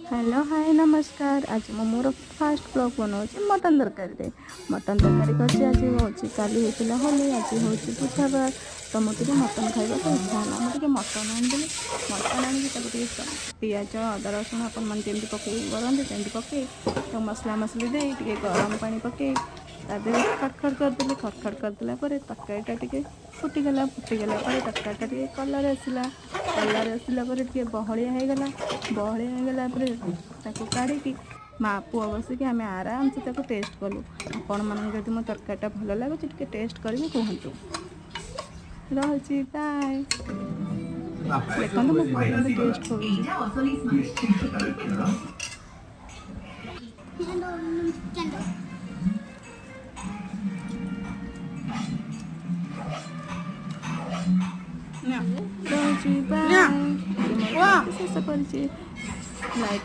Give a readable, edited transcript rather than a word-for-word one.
Hello hi नमस्कार। आज मो मोर फास्ट ब्लॉग बनाऊँ मटन तरकारी मटन तरकारी कर आज हूँ काली होता होली आज हूँ बुधवार तो मुझे मटन खाइबा इच्छा है मुझे मटन आनी मटन आनिकी पिज अदा रसुण अपन मैंने जमी पकई करते सेमती पकई तो मसला मसली दे गरम पानी पकई तादे खटखट करदेली खटखट करदेला तरकारीटा टे फुटीगला तरकारीटा टे कलर आसला बहलिया होगला काढ़ी माँ पुआ बसिक आम आराम से टेस्ट कलु आपण मन जब मो तरकारीटा भल लगुच टेस्ट करेंगे कहतु रही बाय देखो मुझे टेस्ट करुँच शेष कर लाइक